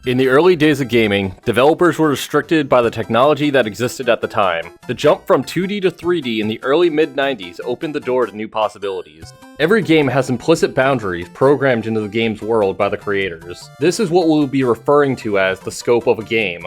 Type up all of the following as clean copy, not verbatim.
In the early days of gaming, developers were restricted by the technology that existed at the time. The jump from 2D to 3D in the early mid-90s opened the door to new possibilities. Every game has implicit boundaries programmed into the game's world by the creators. This is what we'll be referring to as the scope of a game.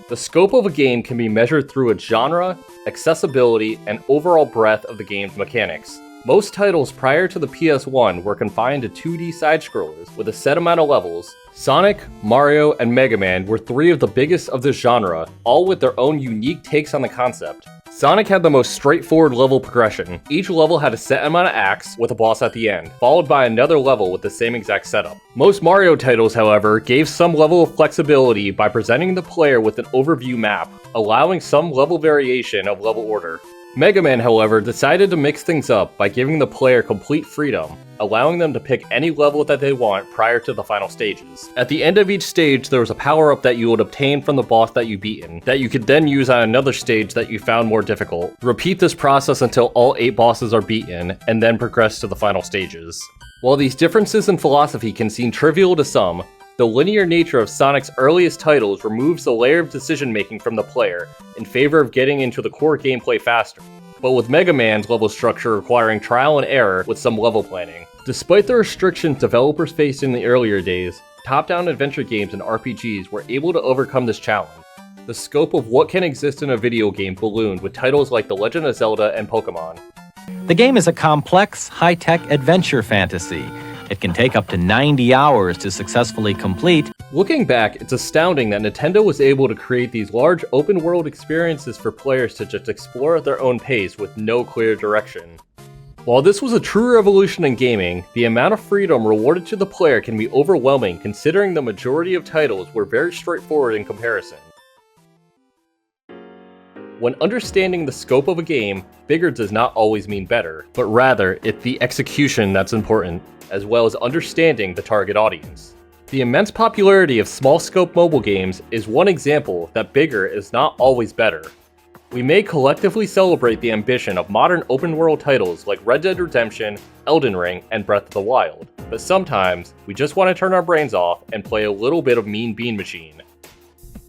The scope of a game can be measured through its genre, accessibility, and overall breadth of the game's mechanics. Most titles prior to the PS1 were confined to 2D side-scrollers with a set amount of levels. Sonic, Mario, and Mega Man were three of the biggest of this genre, all with their own unique takes on the concept. Sonic had the most straightforward level progression. Each level had a set amount of acts with a boss at the end, followed by another level with the same exact setup. Most Mario titles, however, gave some level of flexibility by presenting the player with an overview map, allowing some level variation of level order. Mega Man, however, decided to mix things up by giving the player complete freedom, allowing them to pick any level that they want prior to the final stages. At the end of each stage, there was a power-up that you would obtain from the boss that you beaten, that you could then use on another stage that you found more difficult. Repeat this process until all 8 bosses are beaten, and then progress to the final stages. While these differences in philosophy can seem trivial to some, the linear nature of Sonic's earliest titles removes the layer of decision-making from the player in favor of getting into the core gameplay faster, but with Mega Man's level structure requiring trial and error with some level planning. Despite the restrictions developers faced in the earlier days, top-down adventure games and RPGs were able to overcome this challenge. The scope of what can exist in a video game ballooned with titles like The Legend of Zelda and Pokemon. The game is a complex, high-tech adventure fantasy. It can take up to 90 hours to successfully complete. Looking back, it's astounding that Nintendo was able to create these large open-world experiences for players to just explore at their own pace with no clear direction. While this was a true revolution in gaming, the amount of freedom rewarded to the player can be overwhelming considering the majority of titles were very straightforward in comparison. When understanding the scope of a game, bigger does not always mean better, but rather, it's the execution that's important, as well as understanding the target audience. The immense popularity of small-scope mobile games is one example that bigger is not always better. We may collectively celebrate the ambition of modern open-world titles like Red Dead Redemption, Elden Ring, and Breath of the Wild, but sometimes, we just want to turn our brains off and play a little bit of Mean Bean Machine.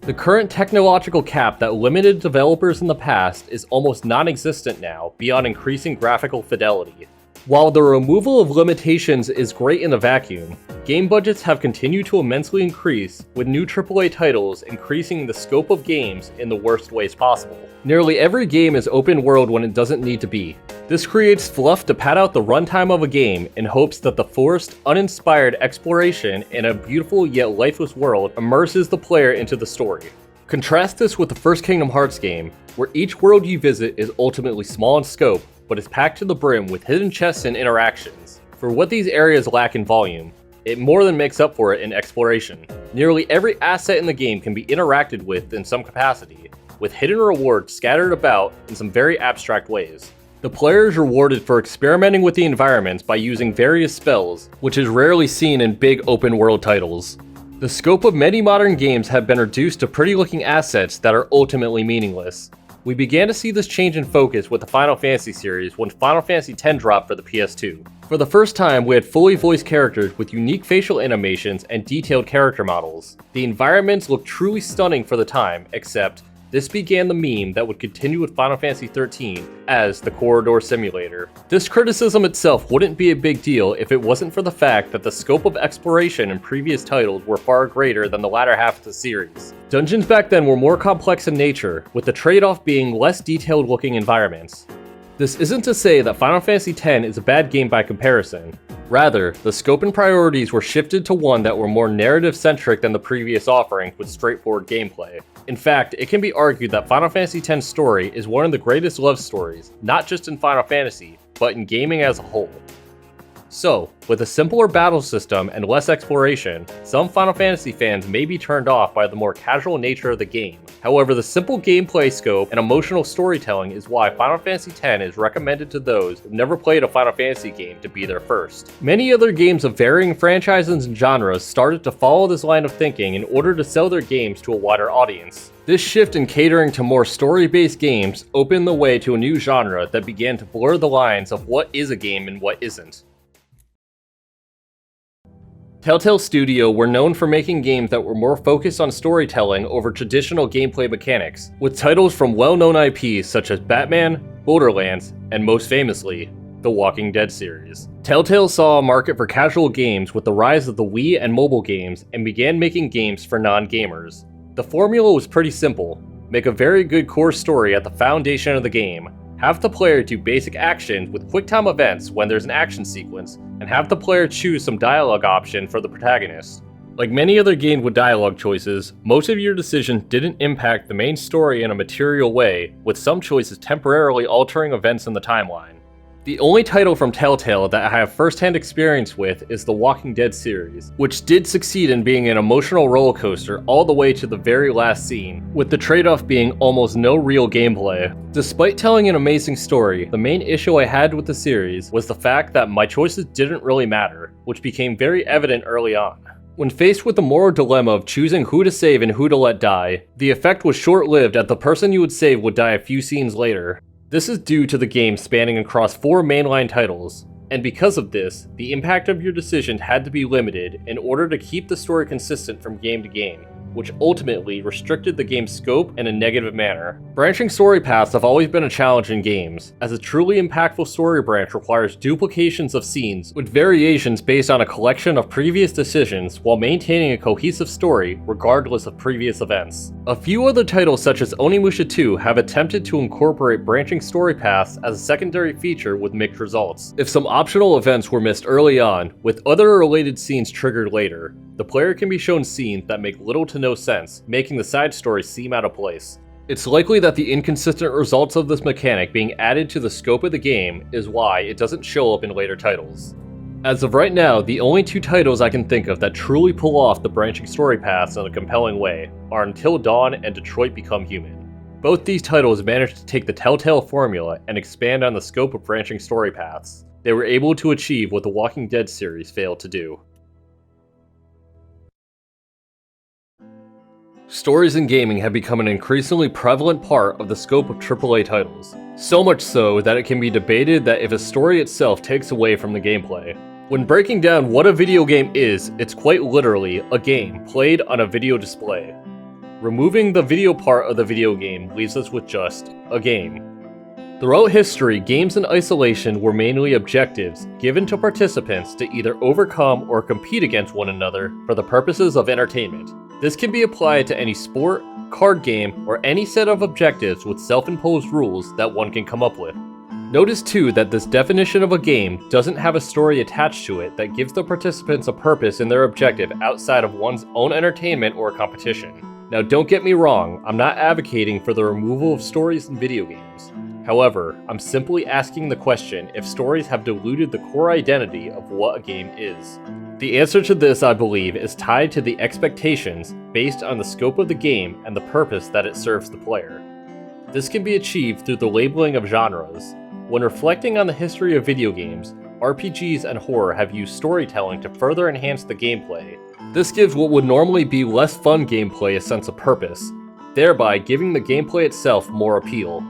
The current technological cap that limited developers in the past is almost non-existent now, beyond increasing graphical fidelity. While the removal of limitations is great in a vacuum, game budgets have continued to immensely increase, with new AAA titles increasing the scope of games in the worst ways possible. Nearly every game is open world when it doesn't need to be. This creates fluff to pad out the runtime of a game in hopes that the forced, uninspired exploration in a beautiful yet lifeless world immerses the player into the story. Contrast this with the first Kingdom Hearts game, where each world you visit is ultimately small in scope, but is packed to the brim with hidden chests and interactions. For what these areas lack in volume, it more than makes up for it in exploration. Nearly every asset in the game can be interacted with in some capacity, with hidden rewards scattered about in some very abstract ways. The player is rewarded for experimenting with the environments by using various spells, which is rarely seen in big open world titles. The scope of many modern games have been reduced to pretty looking assets that are ultimately meaningless. We began to see this change in focus with the Final Fantasy series when Final Fantasy X dropped for the PS2. For the first time, we had fully voiced characters with unique facial animations and detailed character models. The environments looked truly stunning for the time, except this began the meme that would continue with Final Fantasy XIII as the Corridor Simulator. This criticism itself wouldn't be a big deal if it wasn't for the fact that the scope of exploration in previous titles were far greater than the latter half of the series. Dungeons back then were more complex in nature, with the trade-off being less detailed looking environments. This isn't to say that Final Fantasy X is a bad game by comparison. Rather, the scope and priorities were shifted to one that were more narrative-centric than the previous offerings with straightforward gameplay. In fact, it can be argued that Final Fantasy X's story is one of the greatest love stories, not just in Final Fantasy, but in gaming as a whole. So, with a simpler battle system and less exploration, some Final Fantasy fans may be turned off by the more casual nature of the game. However, the simple gameplay scope and emotional storytelling is why Final Fantasy X is recommended to those who've never played a Final Fantasy game to be their first. Many other games of varying franchises and genres started to follow this line of thinking in order to sell their games to a wider audience. This shift in catering to more story-based games opened the way to a new genre that began to blur the lines of what is a game and what isn't. Telltale Studio were known for making games that were more focused on storytelling over traditional gameplay mechanics, with titles from well-known IPs such as Batman, Borderlands, and most famously, the Walking Dead series. Telltale saw a market for casual games with the rise of the Wii and mobile games and began making games for non-gamers. The formula was pretty simple. Make a very good core story at the foundation of the game, have the player do basic actions with quick-time events when there's an action sequence, and have the player choose some dialogue option for the protagonist. Like many other games with dialogue choices, most of your decisions didn't impact the main story in a material way, with some choices temporarily altering events in the timeline. The only title from Telltale that I have first-hand experience with is the Walking Dead series, which did succeed in being an emotional roller coaster all the way to the very last scene, with the trade-off being almost no real gameplay. Despite telling an amazing story, the main issue I had with the series was the fact that my choices didn't really matter, which became very evident early on. When faced with the moral dilemma of choosing who to save and who to let die, the effect was short-lived as the person you would save would die a few scenes later. This is due to the game spanning across 4 mainline titles, and because of this, the impact of your decision had to be limited in order to keep the story consistent from game to game, which ultimately restricted the game's scope in a negative manner. Branching story paths have always been a challenge in games, as a truly impactful story branch requires duplications of scenes with variations based on a collection of previous decisions while maintaining a cohesive story regardless of previous events. A few other titles such as Onimusha 2 have attempted to incorporate branching story paths as a secondary feature with mixed results. If some optional events were missed early on, with other related scenes triggered later, the player can be shown scenes that make little to no sense, making the side story seem out of place. It's likely that the inconsistent results of this mechanic being added to the scope of the game is why it doesn't show up in later titles. As of right now, the only 2 titles I can think of that truly pull off the branching story paths in a compelling way are Until Dawn and Detroit Become Human. Both these titles managed to take the Telltale formula and expand on the scope of branching story paths. They were able to achieve what the Walking Dead series failed to do. Stories in gaming have become an increasingly prevalent part of the scope of AAA titles. So much so that it can be debated that if a story itself takes away from the gameplay. When breaking down what a video game is, it's quite literally a game played on a video display. Removing the video part of the video game leaves us with just a game. Throughout history, games in isolation were mainly objectives given to participants to either overcome or compete against one another for the purposes of entertainment. This can be applied to any sport, card game, or any set of objectives with self-imposed rules that one can come up with. Notice too that this definition of a game doesn't have a story attached to it that gives the participants a purpose in their objective outside of one's own entertainment or competition. Now don't get me wrong, I'm not advocating for the removal of stories in video games. However, I'm simply asking the question if stories have diluted the core identity of what a game is. The answer to this, I believe, is tied to the expectations based on the scope of the game and the purpose that it serves the player. This can be achieved through the labeling of genres. When reflecting on the history of video games, RPGs and horror have used storytelling to further enhance the gameplay. This gives what would normally be less fun gameplay a sense of purpose, thereby giving the gameplay itself more appeal.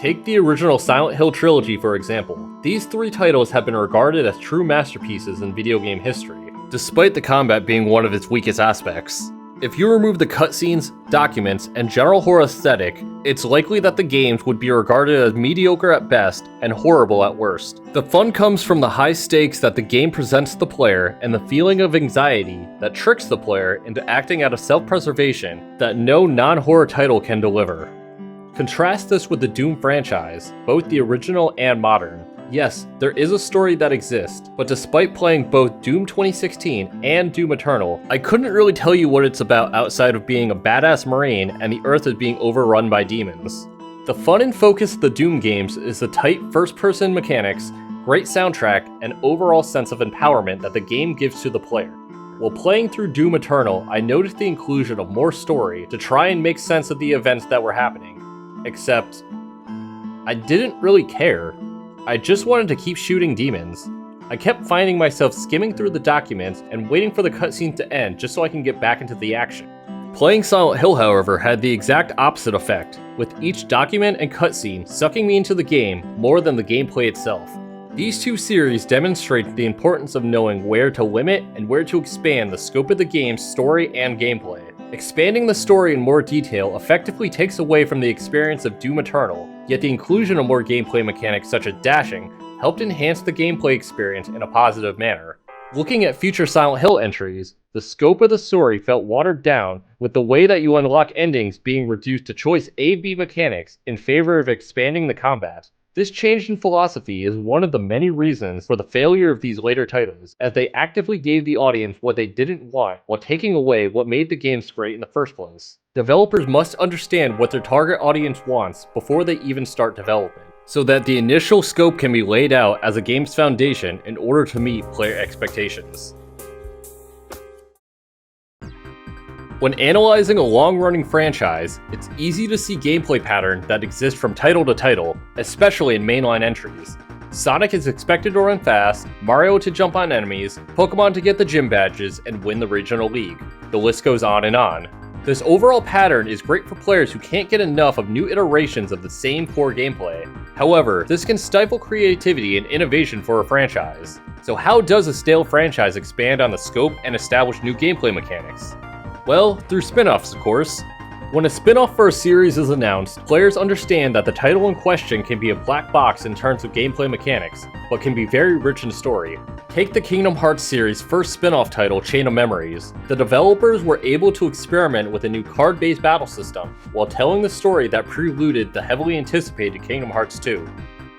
Take the original Silent Hill trilogy for example. These 3 titles have been regarded as true masterpieces in video game history, despite the combat being one of its weakest aspects. If you remove the cutscenes, documents, and general horror aesthetic, it's likely that the games would be regarded as mediocre at best and horrible at worst. The fun comes from the high stakes that the game presents to the player and the feeling of anxiety that tricks the player into acting out of self-preservation that no non-horror title can deliver. Contrast this with the Doom franchise, both the original and modern. Yes, there is a story that exists, but despite playing both Doom 2016 and Doom Eternal, I couldn't really tell you what it's about outside of being a badass marine and the earth is being overrun by demons. The fun and focus of the Doom games is the tight first-person mechanics, great soundtrack, and overall sense of empowerment that the game gives to the player. While playing through Doom Eternal, I noticed the inclusion of more story to try and make sense of the events that were happening. Except, I didn't really care. I just wanted to keep shooting demons. I kept finding myself skimming through the documents and waiting for the cutscene to end just so I can get back into the action. Playing Silent Hill, however, had the exact opposite effect, with each document and cutscene sucking me into the game more than the gameplay itself. These two series demonstrate the importance of knowing where to limit and where to expand the scope of the game's story and gameplay. Expanding the story in more detail effectively takes away from the experience of Doom Eternal, yet the inclusion of more gameplay mechanics such as dashing helped enhance the gameplay experience in a positive manner. Looking at future Silent Hill entries, the scope of the story felt watered down, with the way that you unlock endings being reduced to choice A-B mechanics in favor of expanding the combat. This change in philosophy is one of the many reasons for the failure of these later titles, as they actively gave the audience what they didn't want while taking away what made the games great in the first place. Developers must understand what their target audience wants before they even start developing, so that the initial scope can be laid out as a game's foundation in order to meet player expectations. When analyzing a long-running franchise, it's easy to see gameplay patterns that exist from title to title, especially in mainline entries. Sonic is expected to run fast, Mario to jump on enemies, Pokemon to get the gym badges and win the regional league. The list goes on and on. This overall pattern is great for players who can't get enough of new iterations of the same core gameplay. However, this can stifle creativity and innovation for a franchise. So how does a stale franchise expand on the scope and establish new gameplay mechanics? Well, through spin-offs, of course. When a spin-off for a series is announced, players understand that the title in question can be a black box in terms of gameplay mechanics, but can be very rich in story. Take the Kingdom Hearts series' first spin-off title, Chain of Memories. The developers were able to experiment with a new card-based battle system, while telling the story that preluded the heavily anticipated Kingdom Hearts 2.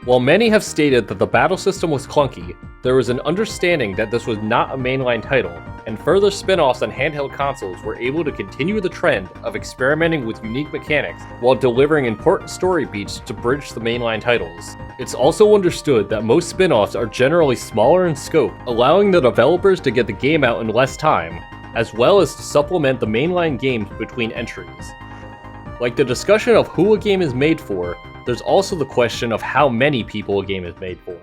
While many have stated that the battle system was clunky, there was an understanding that this was not a mainline title, and further spin-offs on handheld consoles were able to continue the trend of experimenting with unique mechanics while delivering important story beats to bridge the mainline titles. It's also understood that most spin-offs are generally smaller in scope, allowing the developers to get the game out in less time, as well as to supplement the mainline games between entries. Like the discussion of who a game is made for, there's also the question of how many people a game is made for.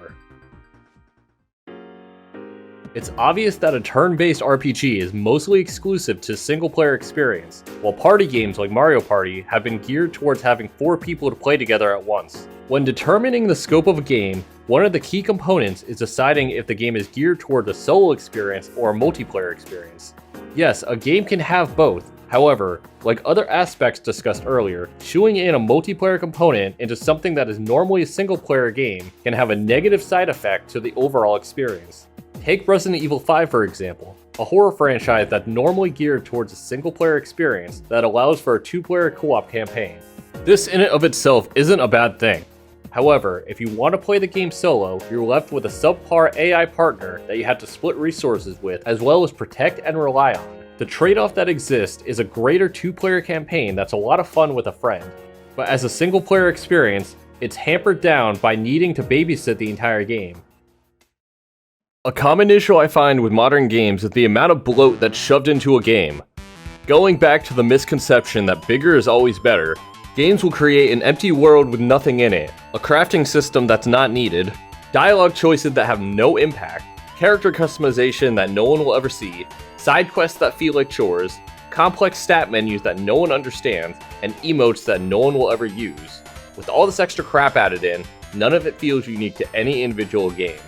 It's obvious that a turn-based RPG is mostly exclusive to single-player experience, while party games like Mario Party have been geared towards having 4 people to play together at once. When determining the scope of a game, one of the key components is deciding if the game is geared toward a solo experience or a multiplayer experience. Yes, a game can have both. However, like other aspects discussed earlier, shooing in a multiplayer component into something that is normally a single-player game can have a negative side effect to the overall experience. Take Resident Evil 5 for example, a horror franchise that's normally geared towards a single-player experience that allows for a 2-player co-op campaign. This in and of itself isn't a bad thing. However, if you want to play the game solo, you're left with a subpar AI partner that you have to split resources with, as well as protect and rely on. The trade-off that exists is a greater 2-player campaign that's a lot of fun with a friend, but as a single-player experience, it's hampered down by needing to babysit the entire game. A common issue I find with modern games is the amount of bloat that's shoved into a game. Going back to the misconception that bigger is always better, games will create an empty world with nothing in it, a crafting system that's not needed, dialogue choices that have no impact, character customization that no one will ever see, side quests that feel like chores, complex stat menus that no one understands, and emotes that no one will ever use. With all this extra crap added in, none of it feels unique to any individual game.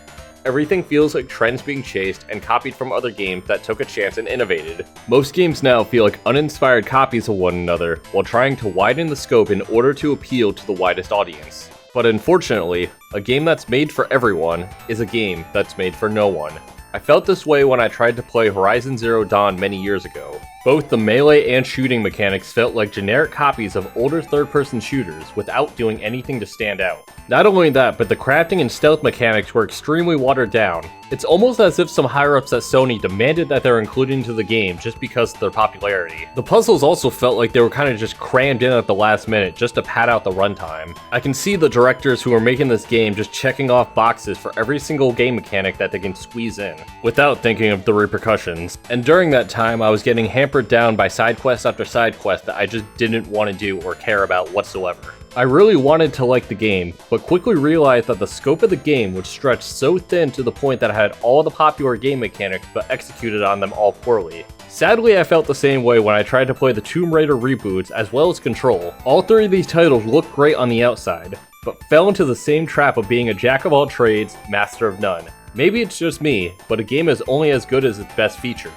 Everything feels like trends being chased and copied from other games that took a chance and innovated. Most games now feel like uninspired copies of one another while trying to widen the scope in order to appeal to the widest audience. But unfortunately, a game that's made for everyone is a game that's made for no one. I felt this way when I tried to play Horizon Zero Dawn many years ago. Both the melee and shooting mechanics felt like generic copies of older third-person shooters without doing anything to stand out. Not only that, but the crafting and stealth mechanics were extremely watered down. It's almost as if some higher-ups at Sony demanded that they're included into the game just because of their popularity. The puzzles also felt like they were kind of just crammed in at the last minute just to pad out the runtime. I can see the directors who are making this game just checking off boxes for every single game mechanic that they can squeeze in, without thinking of the repercussions. And during that time, I was getting hampered down by side quest after side quest that I just didn't want to do or care about whatsoever. I really wanted to like the game, but quickly realized that the scope of the game would stretch so thin to the point that I had all the popular game mechanics but executed on them all poorly. Sadly, I felt the same way when I tried to play the Tomb Raider reboots as well as Control. All 3 of these titles look great on the outside, but fell into the same trap of being a jack of all trades, master of none. Maybe it's just me, but a game is only as good as its best features.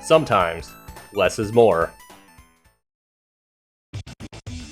Sometimes, less is more.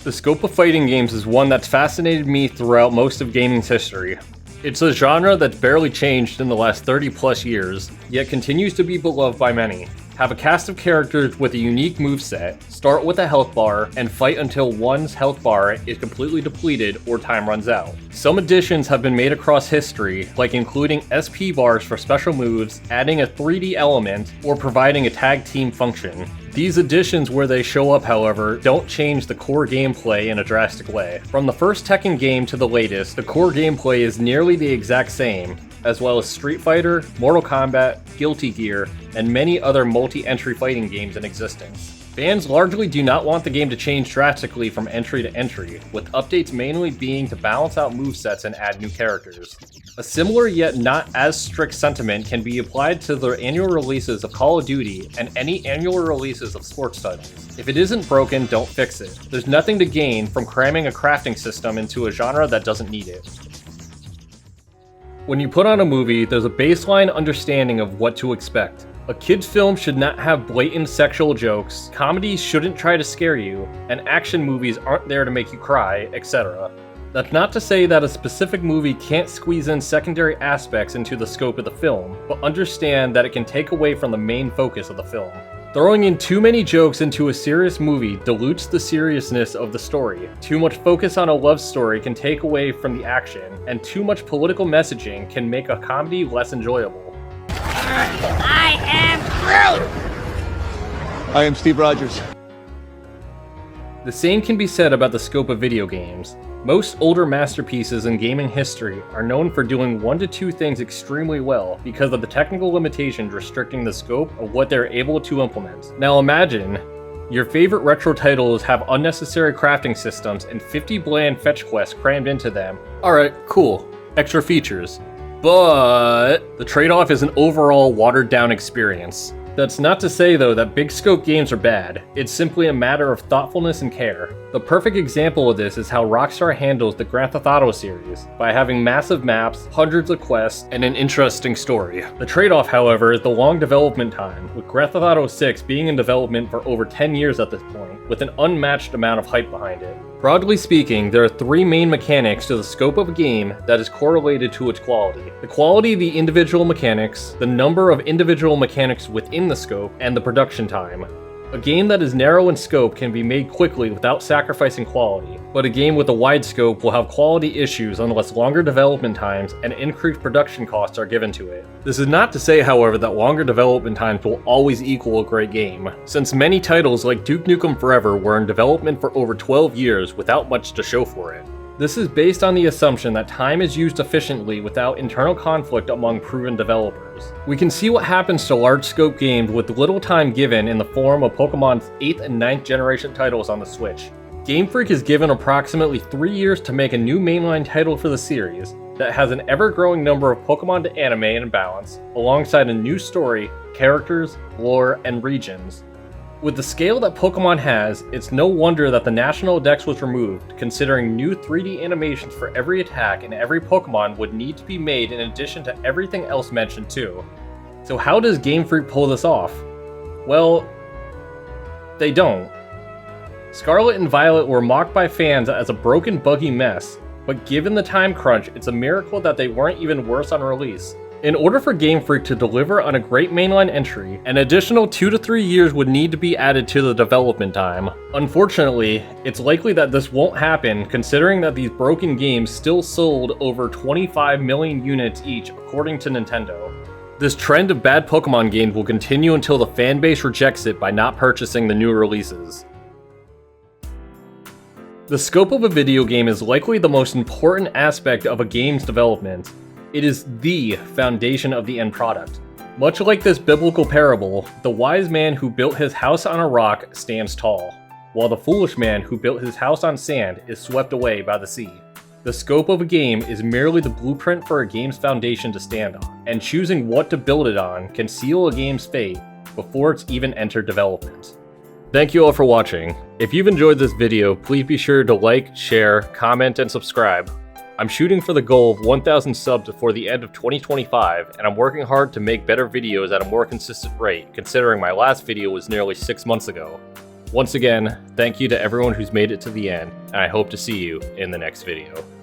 The scope of fighting games is one that's fascinated me throughout most of gaming's history. It's a genre that's barely changed in the last 30 plus years, yet continues to be beloved by many. Have a cast of characters with a unique moveset, start with a health bar, and fight until one's health bar is completely depleted or time runs out. Some additions have been made across history, like including SP bars for special moves, adding a 3D element, or providing a tag team function. These additions where they show up, however, don't change the core gameplay in a drastic way. From the first Tekken game to the latest, the core gameplay is nearly the exact same, as well as Street Fighter, Mortal Kombat, Guilty Gear, and many other multi-entry fighting games in existence. Fans largely do not want the game to change drastically from entry to entry, with updates mainly being to balance out movesets and add new characters. A similar yet not as strict sentiment can be applied to the annual releases of Call of Duty and any annual releases of sports titles. If it isn't broken, don't fix it. There's nothing to gain from cramming a crafting system into a genre that doesn't need it. When you put on a movie, there's a baseline understanding of what to expect. A kid's film should not have blatant sexual jokes, comedies shouldn't try to scare you, and action movies aren't there to make you cry, etc. That's not to say that a specific movie can't squeeze in secondary aspects into the scope of the film, but understand that it can take away from the main focus of the film. Throwing in too many jokes into a serious movie dilutes the seriousness of the story. Too much focus on a love story can take away from the action, and too much political messaging can make a comedy less enjoyable. I am Groot! I am Steve Rogers. The same can be said about the scope of video games. Most older masterpieces in gaming history are known for doing 1 to 2 things extremely well because of the technical limitations restricting the scope of what they're able to implement. Now imagine, your favorite retro titles have unnecessary crafting systems and 50 bland fetch quests crammed into them. Alright, cool. Extra features. But the trade-off is an overall watered-down experience. That's not to say, though, that big scope games are bad. It's simply a matter of thoughtfulness and care. The perfect example of this is how Rockstar handles the Grand Theft Auto series, by having massive maps, hundreds of quests, and an interesting story. The trade-off, however, is the long development time, with Grand Theft Auto 6 being in development for over 10 years at this point, with an unmatched amount of hype behind it. Broadly speaking, there are 3 main mechanics to the scope of a game that is correlated to its quality. The quality of the individual mechanics, the number of individual mechanics within the scope, and the production time. A game that is narrow in scope can be made quickly without sacrificing quality, but a game with a wide scope will have quality issues unless longer development times and increased production costs are given to it. This is not to say, however, that longer development times will always equal a great game, since many titles like Duke Nukem Forever were in development for over 12 years without much to show for it. This is based on the assumption that time is used efficiently without internal conflict among proven developers. We can see what happens to large-scope games with little time given in the form of Pokemon's 8th and 9th generation titles on the Switch. Game Freak is given approximately 3 years to make a new mainline title for the series that has an ever-growing number of Pokemon to animate and balance, alongside a new story, characters, lore, and regions. With the scale that Pokemon has, it's no wonder that the National Dex was removed, considering new 3D animations for every attack and every Pokemon would need to be made in addition to everything else mentioned too. So how does Game Freak pull this off? Well, they don't. Scarlet and Violet were mocked by fans as a broken, buggy mess, but given the time crunch, it's a miracle that they weren't even worse on release. In order for Game Freak to deliver on a great mainline entry, an additional 2 to 3 years would need to be added to the development time. Unfortunately, it's likely that this won't happen considering that these broken games still sold over 25 million units each according to Nintendo. This trend of bad Pokemon games will continue until the fanbase rejects it by not purchasing the new releases. The scope of a video game is likely the most important aspect of a game's development. It is the foundation of the end product. Much like this biblical parable, the wise man who built his house on a rock stands tall, while the foolish man who built his house on sand is swept away by the sea. The scope of a game is merely the blueprint for a game's foundation to stand on, and choosing what to build it on can seal a game's fate before it's even entered development. Thank you all for watching. If you've enjoyed this video, please be sure to like, share, comment, and subscribe. I'm shooting for the goal of 1,000 subs before the end of 2025, and I'm working hard to make better videos at a more consistent rate, considering my last video was nearly 6 months ago. Once again, thank you to everyone who's made it to the end, and I hope to see you in the next video.